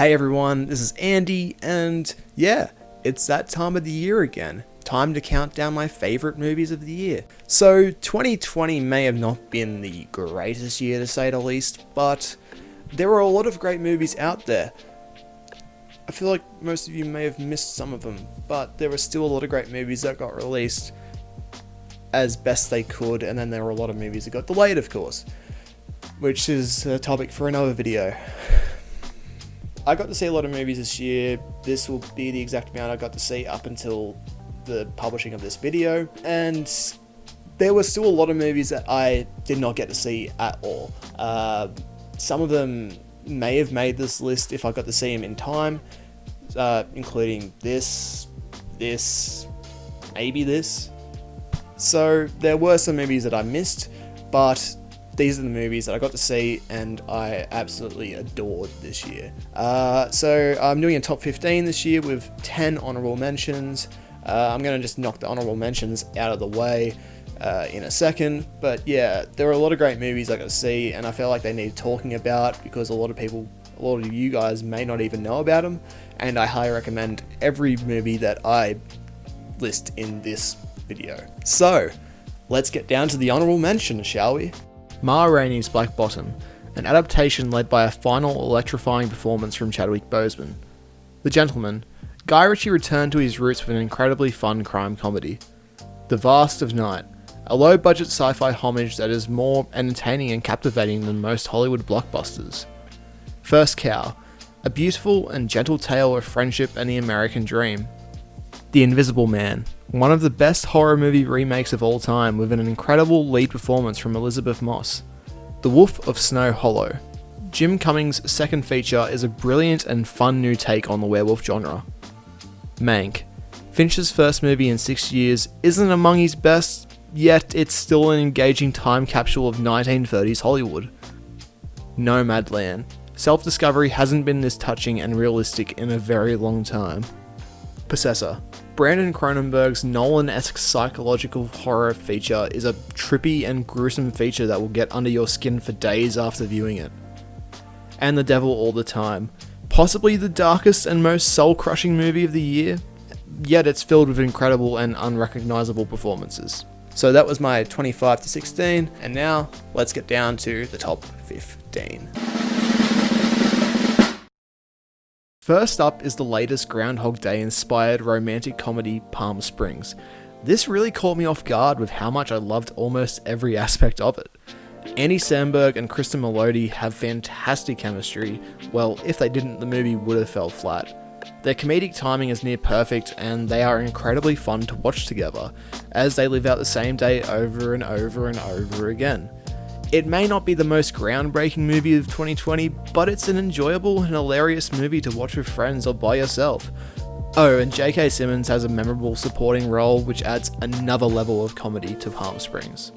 Hey everyone, this is Andy, and yeah, it's that time of the year again. Time to count down my favourite movies of the year. So, 2020 may have not been the greatest year to say the least, but there were a lot of great movies out there. I feel like most of you may have missed some of them, but there were still a lot of great movies that got released as best they could, and then there were a lot of movies that got delayed, of course, which is a topic for another video. I got to see a lot of movies this year. This will be the exact amount I got to see up until the publishing of this video, and there were still a lot of movies that I did not get to see at all. Some of them may have made this list if I got to see them in time, including this, maybe this. So there were some movies that I missed, but these are the movies that I got to see and I absolutely adored this year. So I'm doing a top 15 this year with 10 honorable mentions. I'm going to just knock the honorable mentions out of the way in a second. But yeah, there were a lot of great movies I got to see, and I felt like they needed talking about because a lot of you guys may not even know about them. And I highly recommend every movie that I list in this video. So let's get down to the honorable mentions, shall we? Ma Rainey's Black Bottom, an adaptation led by a final electrifying performance from Chadwick Boseman. The Gentleman, Guy Ritchie returned to his roots with an incredibly fun crime comedy. The Vast of Night, a low-budget sci-fi homage that is more entertaining and captivating than most Hollywood blockbusters. First Cow, a beautiful and gentle tale of friendship and the American dream. The Invisible Man, one of the best horror movie remakes of all time with an incredible lead performance from Elizabeth Moss. The Wolf of Snow Hollow. Jim Cummings' second feature is a brilliant and fun new take on the werewolf genre. Mank. Fincher's first movie in 6 years isn't among his best, yet it's still an engaging time capsule of 1930s Hollywood. Nomadland. Self-discovery hasn't been this touching and realistic in a very long time. Possessor. Brandon Cronenberg's Nolan-esque psychological horror feature is a trippy and gruesome feature that will get under your skin for days after viewing it. And The Devil All the Time, possibly the darkest and most soul-crushing movie of the year, yet it's filled with incredible and unrecognizable performances. So that was my 25 to 16, and now let's get down to the top 15. First up is the latest Groundhog Day inspired romantic comedy Palm Springs. This really caught me off guard with how much I loved almost every aspect of it. Andy Samberg and Kristen Melody have fantastic chemistry. Well, if they didn't, the movie would have fell flat. Their comedic timing is near perfect, and they are incredibly fun to watch together, as they live out the same day over and over and over again. It may not be the most groundbreaking movie of 2020, but it's an enjoyable and hilarious movie to watch with friends or by yourself. Oh, and J.K. Simmons has a memorable supporting role, which adds another level of comedy to Palm Springs.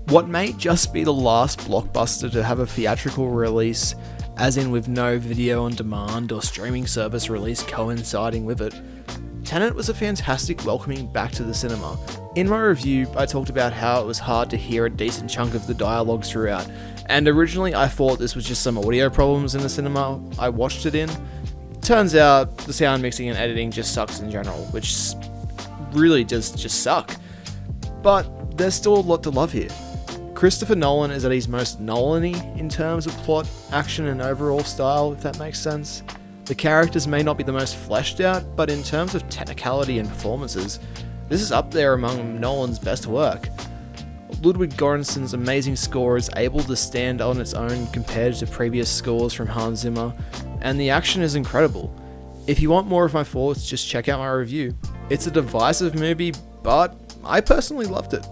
What may just be the last blockbuster to have a theatrical release, as in with no video on demand or streaming service release coinciding with it, Tennant was a fantastic welcoming back to the cinema. In my review, I talked about how it was hard to hear a decent chunk of the dialogue throughout, and originally I thought this was just some audio problems in the cinema I watched it in. Turns out the sound mixing and editing just sucks in general, which really does just suck. But there's still a lot to love here. Christopher Nolan is at his most Nolan-y in terms of plot, action, and overall style, if that makes sense. The characters may not be the most fleshed out, but in terms of technicality and performances, this is up there among Nolan's best work. Ludwig Göransson's amazing score is able to stand on its own compared to previous scores from Hans Zimmer, and the action is incredible. If you want more of my thoughts, just check out my review. It's a divisive movie, but I personally loved it.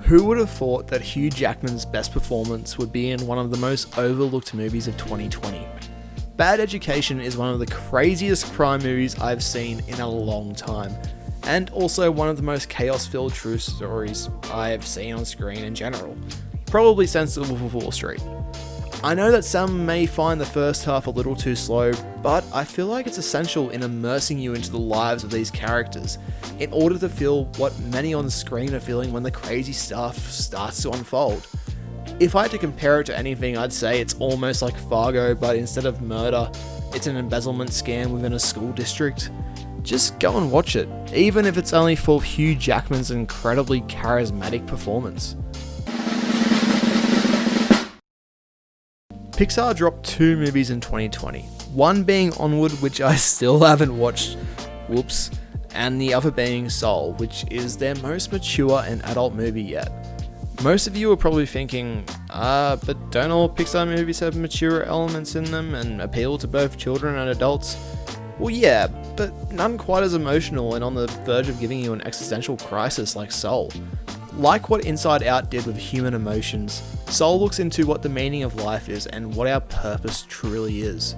Who would have thought that Hugh Jackman's best performance would be in one of the most overlooked movies of 2020? Bad Education is one of the craziest crime movies I've seen in a long time, and also one of the most chaos-filled true stories I have seen on screen in general, probably since The Wolf of Wall Street. I know that some may find the first half a little too slow, but I feel like it's essential in immersing you into the lives of these characters, in order to feel what many on the screen are feeling when the crazy stuff starts to unfold. If I had to compare it to anything, I'd say it's almost like Fargo, but instead of murder, it's an embezzlement scam within a school district. Just go and watch it, even if it's only for Hugh Jackman's incredibly charismatic performance. Pixar dropped 2 movies in 2020, one being Onward, which I still haven't watched, whoops, and the other being Soul, which is their most mature and adult movie yet. Most of you are probably thinking, but don't all Pixar movies have mature elements in them and appeal to both children and adults? Well, yeah, but none quite as emotional and on the verge of giving you an existential crisis like Soul. Like what Inside Out did with human emotions, Soul looks into what the meaning of life is and what our purpose truly is.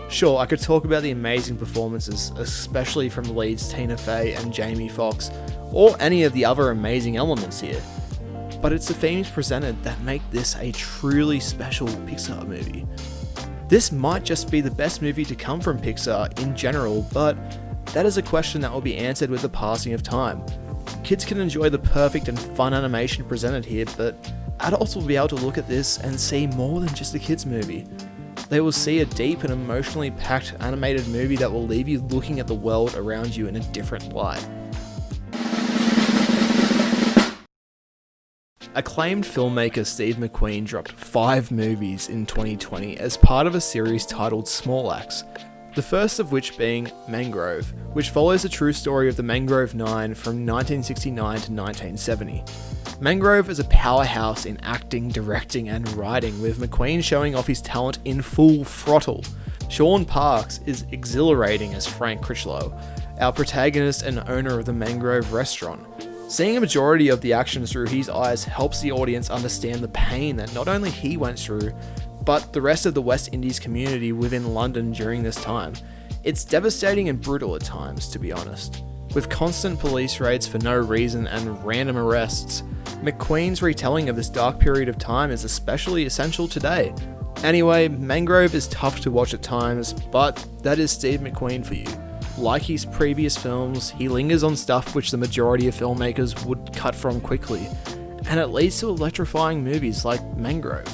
Sure, I could talk about the amazing performances, especially from the leads Tina Fey and Jamie Foxx, or any of the other amazing elements here, but it's the themes presented that make this a truly special Pixar movie. This might just be the best movie to come from Pixar in general, but that is a question that will be answered with the passing of time. Kids can enjoy the perfect and fun animation presented here, but adults will be able to look at this and see more than just a kids movie. They will see a deep and emotionally packed animated movie that will leave you looking at the world around you in a different light. Acclaimed filmmaker Steve McQueen dropped 5 movies in 2020 as part of a series titled Small Axe, the first of which being Mangrove, which follows the true story of the Mangrove 9 from 1969 to 1970. Mangrove is a powerhouse in acting, directing and writing, with McQueen showing off his talent in full throttle. Sean Parks is exhilarating as Frank Critchlow, our protagonist and owner of the Mangrove restaurant. Seeing a majority of the action through his eyes helps the audience understand the pain that not only he went through, but the rest of the West Indies community within London during this time. It's devastating and brutal at times, to be honest. With constant police raids for no reason and random arrests, McQueen's retelling of this dark period of time is especially essential today. Anyway, Mangrove is tough to watch at times, but that is Steve McQueen for you. Like his previous films, he lingers on stuff which the majority of filmmakers would cut from quickly, and it leads to electrifying movies like Mangrove.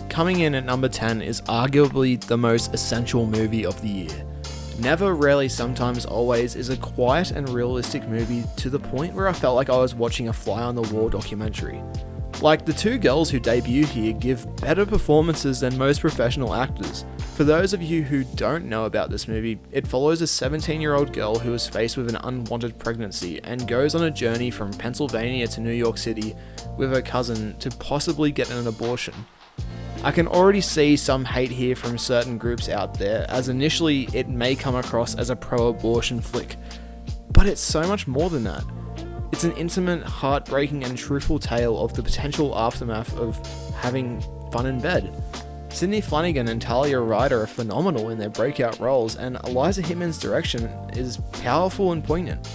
Coming in at number 10 is arguably the most essential movie of the year. Never, Rarely, Sometimes, Always is a quiet and realistic movie to the point where I felt like I was watching a fly on the wall documentary. Like, the 2 girls who debut here give better performances than most professional actors. For those of you who don't know about this movie, it follows a 17-year-old girl who is faced with an unwanted pregnancy and goes on a journey from Pennsylvania to New York City with her cousin to possibly get an abortion. I can already see some hate here from certain groups out there, as initially it may come across as a pro-abortion flick, but it's so much more than that. It's an intimate, heartbreaking and truthful tale of the potential aftermath of having fun in bed. Sydney Flanagan and Talia Ryder are phenomenal in their breakout roles, and Eliza Hittman's direction is powerful and poignant.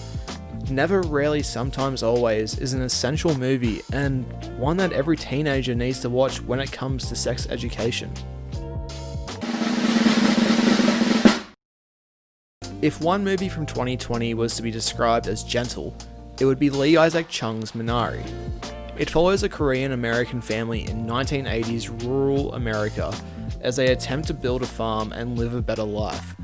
Never, Rarely, Sometimes, Always is an essential movie, and one that every teenager needs to watch when it comes to sex education. If one movie from 2020 was to be described as gentle, it would be Lee Isaac Chung's Manari. It follows a Korean-American family in 1980s rural America as they attempt to build a farm and live a better life.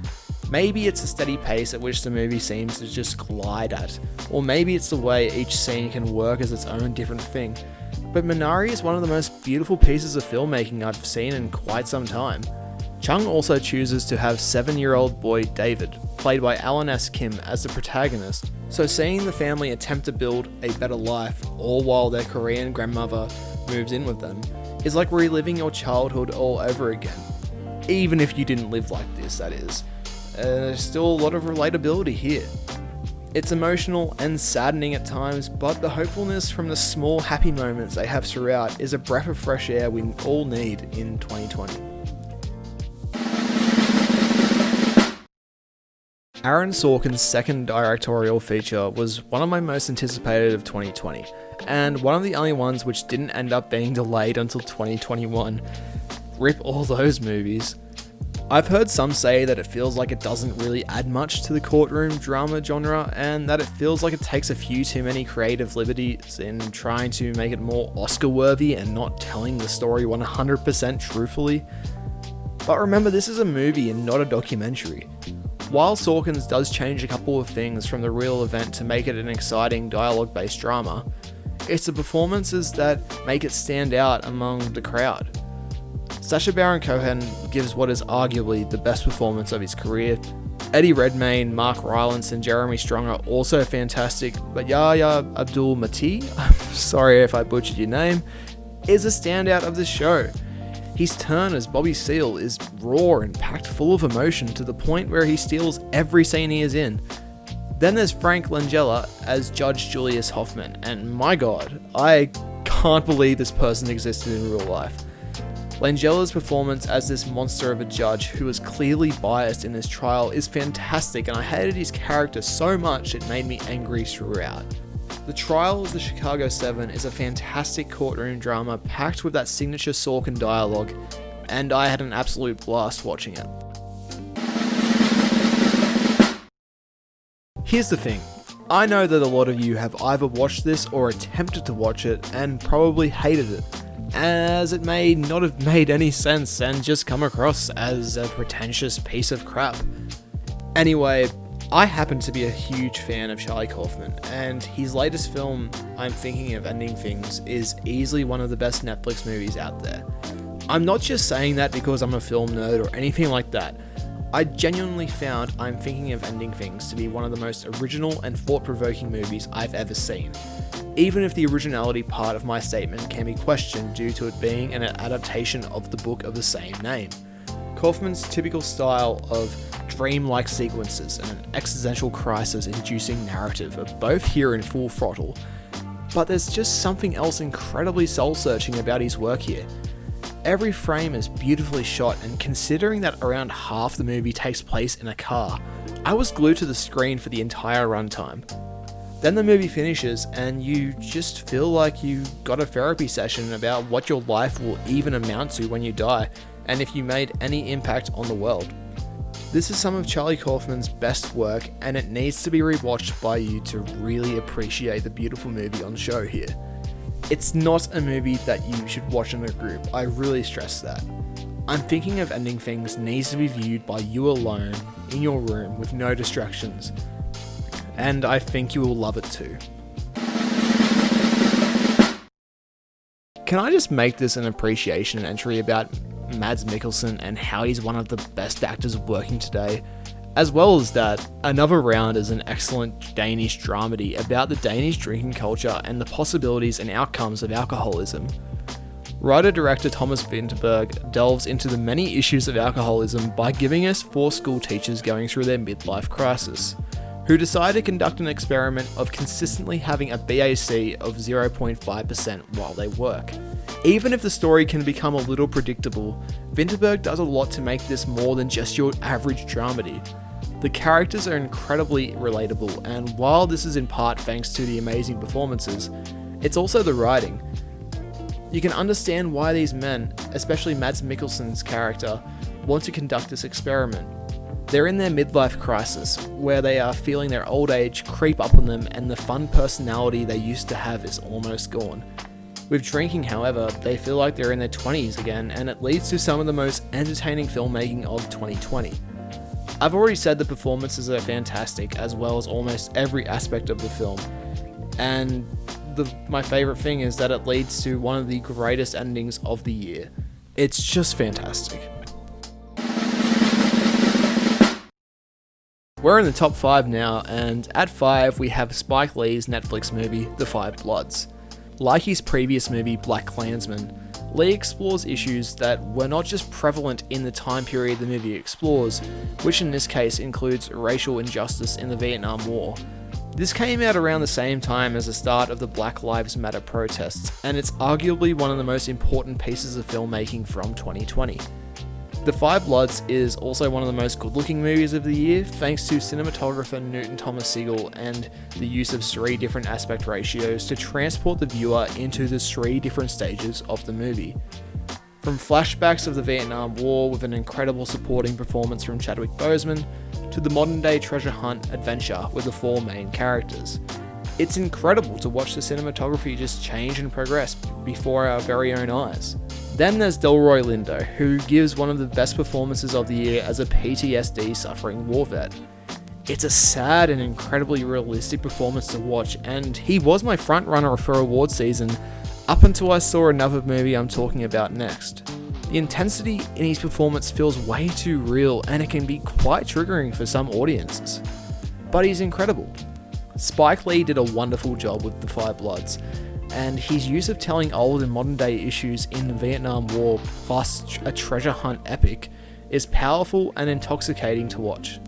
Maybe it's the steady pace at which the movie seems to just glide at, or maybe it's the way each scene can work as its own different thing. But Manari is one of the most beautiful pieces of filmmaking I've seen in quite some time. Chung also chooses to have 7-year-old boy David, played by Alan S. Kim, as the protagonist, so seeing the family attempt to build a better life, all while their Korean grandmother moves in with them, is like reliving your childhood all over again. Even if you didn't live like this, that is. There's still a lot of relatability here. It's emotional and saddening at times, but the hopefulness from the small happy moments they have throughout is a breath of fresh air we all need in 2020. Aaron Sorkin's second directorial feature was one of my most anticipated of 2020, and one of the only ones which didn't end up being delayed until 2021. Rip all those movies. I've heard some say that it feels like it doesn't really add much to the courtroom drama genre, and that it feels like it takes a few too many creative liberties in trying to make it more Oscar-worthy and not telling the story 100% truthfully. But remember, this is a movie and not a documentary. While Sorkin's does change a couple of things from the real event to make it an exciting dialogue-based drama, it's the performances that make it stand out among the crowd. Sacha Baron Cohen gives what is arguably the best performance of his career. Eddie Redmayne, Mark Rylance and Jeremy Strong are also fantastic, but Yahya Abdul-Mateen, I'm sorry if I butchered your name, is a standout of the show. His turn as Bobby Seale is raw and packed full of emotion to the point where he steals every scene he is in. Then there's Frank Langella as Judge Julius Hoffman, and my god, I can't believe this person existed in real life. Langella's performance as this monster of a judge who is clearly biased in this trial is fantastic, and I hated his character so much it made me angry throughout. The Trial of the Chicago 7 is a fantastic courtroom drama packed with that signature Sorkin dialogue, and I had an absolute blast watching it. Here's the thing, I know that a lot of you have either watched this or attempted to watch it and probably hated it, as it may not have made any sense and just come across as a pretentious piece of crap. Anyway, I happen to be a huge fan of Charlie Kaufman, and his latest film, I'm Thinking of Ending Things, is easily one of the best Netflix movies out there. I'm not just saying that because I'm a film nerd or anything like that. I genuinely found I'm Thinking of Ending Things to be one of the most original and thought-provoking movies I've ever seen, even if the originality part of my statement can be questioned due to it being an adaptation of the book of the same name. Kaufman's typical style of dreamlike sequences and an existential crisis-inducing narrative are both here in full throttle, but there's just something else incredibly soul-searching about his work here. Every frame is beautifully shot, and considering that around half the movie takes place in a car, I was glued to the screen for the entire runtime. Then the movie finishes and you just feel like you got a therapy session about what your life will even amount to when you die, and if you made any impact on the world. This is some of Charlie Kaufman's best work, and it needs to be rewatched by you to really appreciate the beautiful movie on show here. It's not a movie that you should watch in a group, I really stress that. I'm Thinking of Ending Things needs to be viewed by you alone, in your room, with no distractions. And I think you will love it too. Can I just make this an appreciation entry about Mads Mikkelsen and how he's one of the best actors working today? As well as that, Another Round is an excellent Danish dramedy about the Danish drinking culture and the possibilities and outcomes of alcoholism. Writer-director Thomas Vinterberg delves into the many issues of alcoholism by giving us 4 school teachers going through their midlife crisis, who decide to conduct an experiment of consistently having a BAC of 0.5% while they work. Even if the story can become a little predictable, Vinterberg does a lot to make this more than just your average dramedy. The characters are incredibly relatable, and while this is in part thanks to the amazing performances, it's also the writing. You can understand why these men, especially Mads Mikkelsen's character, want to conduct this experiment. They're in their midlife crisis, where they are feeling their old age creep up on them and the fun personality they used to have is almost gone. With drinking, however, they feel like they're in their 20s again, and it leads to some of the most entertaining filmmaking of 2020. I've already said the performances are fantastic, as well as almost every aspect of the film, and my favourite thing is that it leads to one of the greatest endings of the year. It's just fantastic. We're in the top 5 now, and at 5 we have Spike Lee's Netflix movie, The Five Bloods. Like his previous movie, Black Klansman, Lee explores issues that were not just prevalent in the time period the movie explores, which in this case includes racial injustice in the Vietnam War. This came out around the same time as the start of the Black Lives Matter protests, and it's arguably one of the most important pieces of filmmaking from 2020. The Five Bloods is also one of the most good-looking movies of the year, thanks to cinematographer Newton Thomas Sigel and the use of 3 different aspect ratios to transport the viewer into the 3 different stages of the movie. From flashbacks of the Vietnam War with an incredible supporting performance from Chadwick Boseman, to the modern-day treasure hunt adventure with the 4 main characters. It's incredible to watch the cinematography just change and progress before our very own eyes. Then there's Delroy Lindo, who gives one of the best performances of the year as a PTSD suffering war vet. It's a sad and incredibly realistic performance to watch, and he was my frontrunner for award season up until I saw another movie I'm talking about next. The intensity in his performance feels way too real, and it can be quite triggering for some audiences. But he's incredible. Spike Lee did a wonderful job with The Five Bloods, and his use of telling old and modern day issues in the Vietnam War plus a treasure hunt epic is powerful and intoxicating to watch.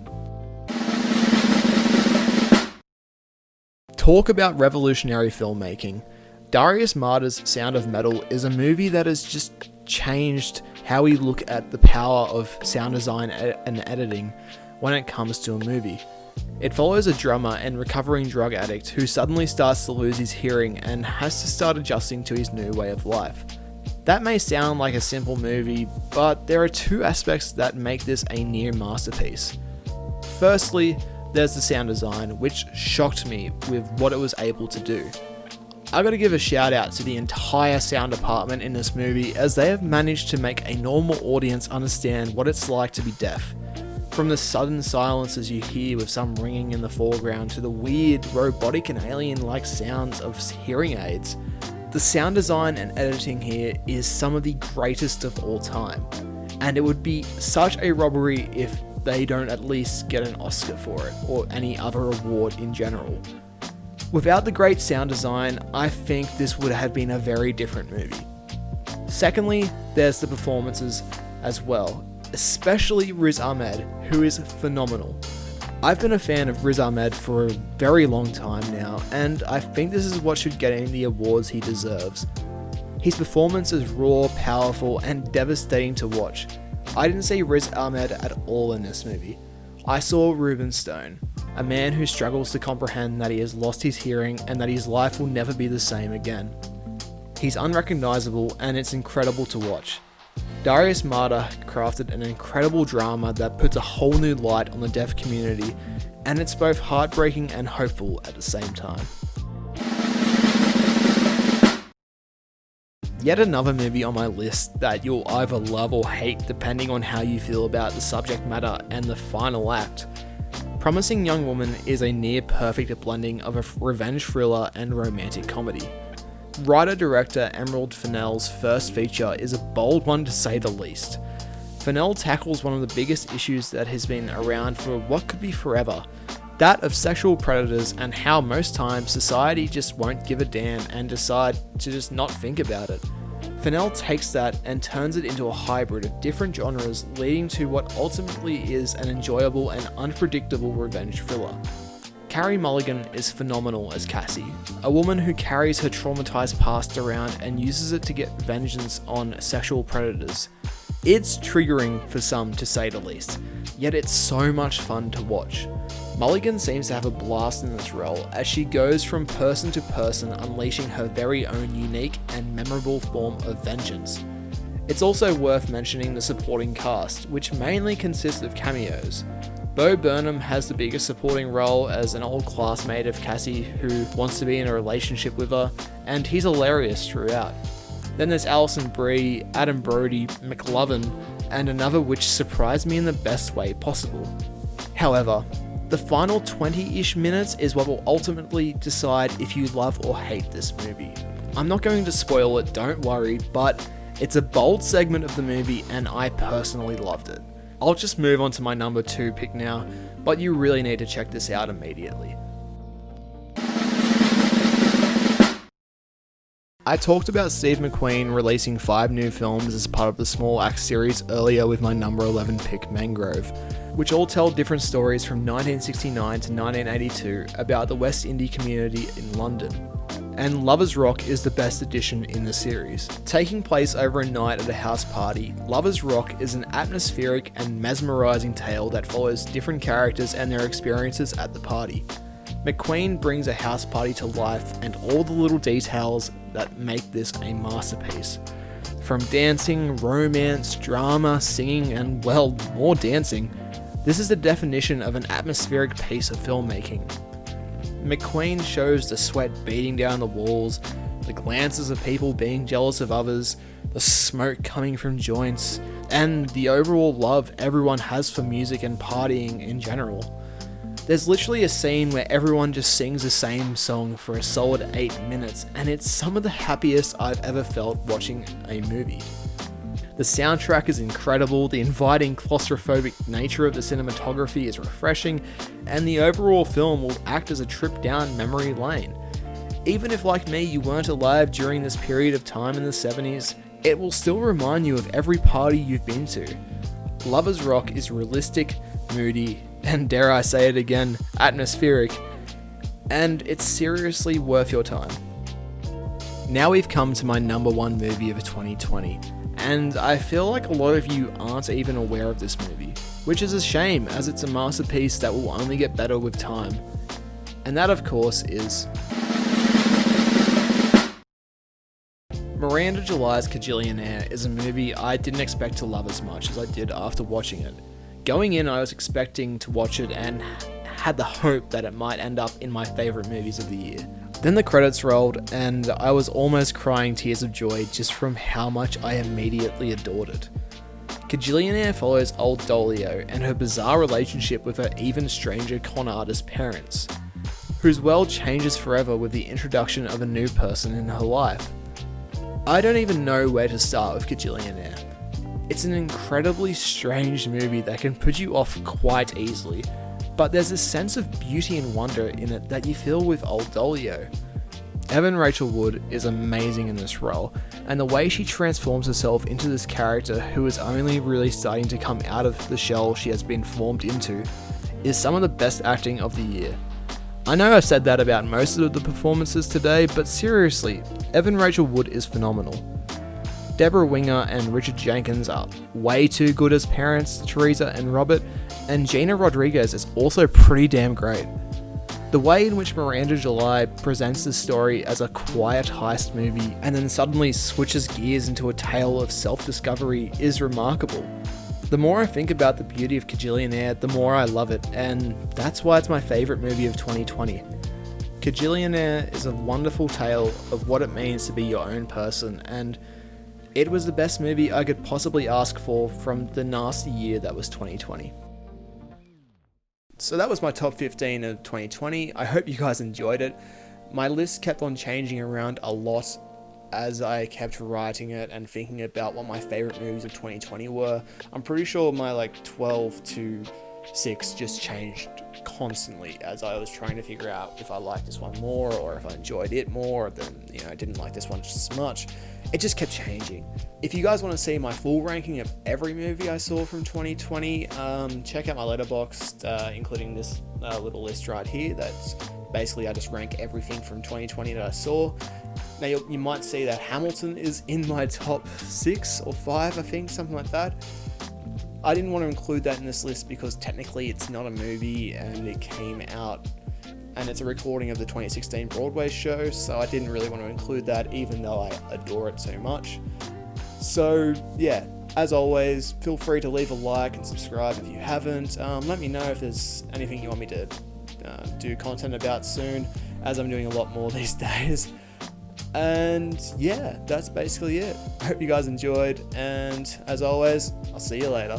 Talk about revolutionary filmmaking. Darius Marder's Sound of Metal is a movie that has just changed how we look at the power of sound design and editing when it comes to a movie. It follows a drummer and recovering drug addict who suddenly starts to lose his hearing and has to start adjusting to his new way of life. That may sound like a simple movie, but there are 2 aspects that make this a near masterpiece. Firstly, there's the sound design, which shocked me with what it was able to do. I gotta give a shout out to the entire sound department in this movie, as they have managed to make a normal audience understand what it's like to be deaf. From the sudden silences you hear with some ringing in the foreground to the weird, robotic and alien-like sounds of hearing aids, the sound design and editing here is some of the greatest of all time, and it would be such a robbery if they don't at least get an Oscar for it, or any other award in general. Without the great sound design, I think this would have been a very different movie. Secondly, there's the performances as well, especially Riz Ahmed, who is phenomenal. I've been a fan of Riz Ahmed for a very long time now, and I think this is what should get him the awards he deserves. His performance is raw, powerful, and devastating to watch. I didn't see Riz Ahmed at all in this movie. I saw Ruben Stone, a man who struggles to comprehend that he has lost his hearing and that his life will never be the same again. He's unrecognizable, and it's incredible to watch. Darius Marder crafted an incredible drama that puts a whole new light on the deaf community, and it's both heartbreaking and hopeful at the same time. Yet another movie on my list that you'll either love or hate depending on how you feel about the subject matter and the final act. Promising Young Woman is a near-perfect blending of a revenge thriller and romantic comedy. Writer-director Emerald Fennell's first feature is a bold one to say the least. Fennell tackles one of the biggest issues that has been around for what could be forever, that of sexual predators and how most times society just won't give a damn and decide to just not think about it. Fennell takes that and turns it into a hybrid of different genres, leading to what ultimately is an enjoyable and unpredictable revenge thriller. Carey Mulligan is phenomenal as Cassie, a woman who carries her traumatized past around and uses it to get vengeance on sexual predators. It's triggering for some, to say the least, yet it's so much fun to watch. Mulligan seems to have a blast in this role as she goes from person to person, unleashing her very own unique and memorable form of vengeance. It's also worth mentioning the supporting cast, which mainly consists of cameos. Bo Burnham has the biggest supporting role as an old classmate of Cassie who wants to be in a relationship with her, and he's hilarious throughout. Then there's Alison Brie, Adam Brody, McLovin, and another which surprised me in the best way possible. However, the final 20-ish minutes is what will ultimately decide if you love or hate this movie. I'm not going to spoil it, don't worry, but it's a bold segment of the movie and I personally loved it. I'll just move on to my number 2 pick now, but you really need to check this out immediately. I talked about Steve McQueen releasing 5 new films as part of the Small Axe series earlier with my number 11 pick, Mangrove, which all tell different stories from 1969 to 1982 about the West Indies community in London. and Lovers Rock is the best addition in the series. Taking place over a night at a house party, Lovers Rock is an atmospheric and mesmerising tale that follows different characters and their experiences at the party. McQueen brings a house party to life and all the little details that make this a masterpiece. From dancing, romance, drama, singing, and well, more dancing, this is the definition of an atmospheric piece of filmmaking. McQueen shows the sweat beating down the walls, the glances of people being jealous of others, the smoke coming from joints, and the overall love everyone has for music and partying in general. There's literally a scene where everyone just sings the same song for a solid 8 minutes, and it's some of the happiest I've ever felt watching a movie. The soundtrack is incredible, the inviting claustrophobic nature of the cinematography is refreshing, and the overall film will act as a trip down memory lane. Even if, like me, you weren't alive during this period of time in the 70s, it will still remind you of every party you've been to. Lovers Rock is realistic, moody, and dare I say it again, atmospheric, and it's seriously worth your time. Now we've come to my number one movie of 2020, and I feel like a lot of you aren't even aware of this movie, which is a shame as it's a masterpiece that will only get better with time. And that, of course, is Miranda July's Kajillionaire is a movie I didn't expect to love as much as I did after watching it. Going in, I was expecting to watch it and had the hope that it might end up in my favourite movies of the year. Then the credits rolled, and I was almost crying tears of joy just from how much I immediately adored it. Kajillionaire follows old Dolio and her bizarre relationship with her even stranger con artist parents, whose world changes forever with the introduction of a new person in her life. I don't even know where to start with Kajillionaire. It's an incredibly strange movie that can put you off quite easily, but there's a sense of beauty and wonder in it that you feel with old Dolio. Evan Rachel Wood is amazing in this role, and the way she transforms herself into this character who is only really starting to come out of the shell she has been formed into is some of the best acting of the year. I know I've said that about most of the performances today, but seriously, Evan Rachel Wood is phenomenal. Deborah Winger and Richard Jenkins are way too good as parents, Teresa and Robert, and Gina Rodriguez is also pretty damn great. The way in which Miranda July presents the story as a quiet heist movie and then suddenly switches gears into a tale of self-discovery is remarkable. The more I think about the beauty of Kajillionaire, the more I love it, and that's why it's my favourite movie of 2020. Kajillionaire is a wonderful tale of what it means to be your own person, and it was the best movie I could possibly ask for from the nasty year that was 2020. So that was my top 15 of 2020. I hope you guys enjoyed it. My list kept on changing around a lot as I kept writing it and thinking about what my favourite movies of 2020 were. I'm pretty sure my 12 to 6 just changed constantly as I was trying to figure out if I liked this one more or if I enjoyed it more, then I didn't like this one just as much. It just kept changing. If you guys want to see my full ranking of every movie I saw from 2020, check out my Letterboxd, including this little list right here. That's basically I just rank everything from 2020 that I saw. Now you might see that Hamilton is in my top 6 or 5, I think, something like that. I didn't want to include that in this list because technically it's not a movie and it came out and it's a recording of the 2016 Broadway show, so I didn't really want to include that even though I adore it so much. So yeah, as always, feel free to leave a like and subscribe if you haven't. Let me know if there's anything you want me to do content about soon, as I'm doing a lot more these days. And yeah, that's basically it. I hope you guys enjoyed, and as always, I'll see you later.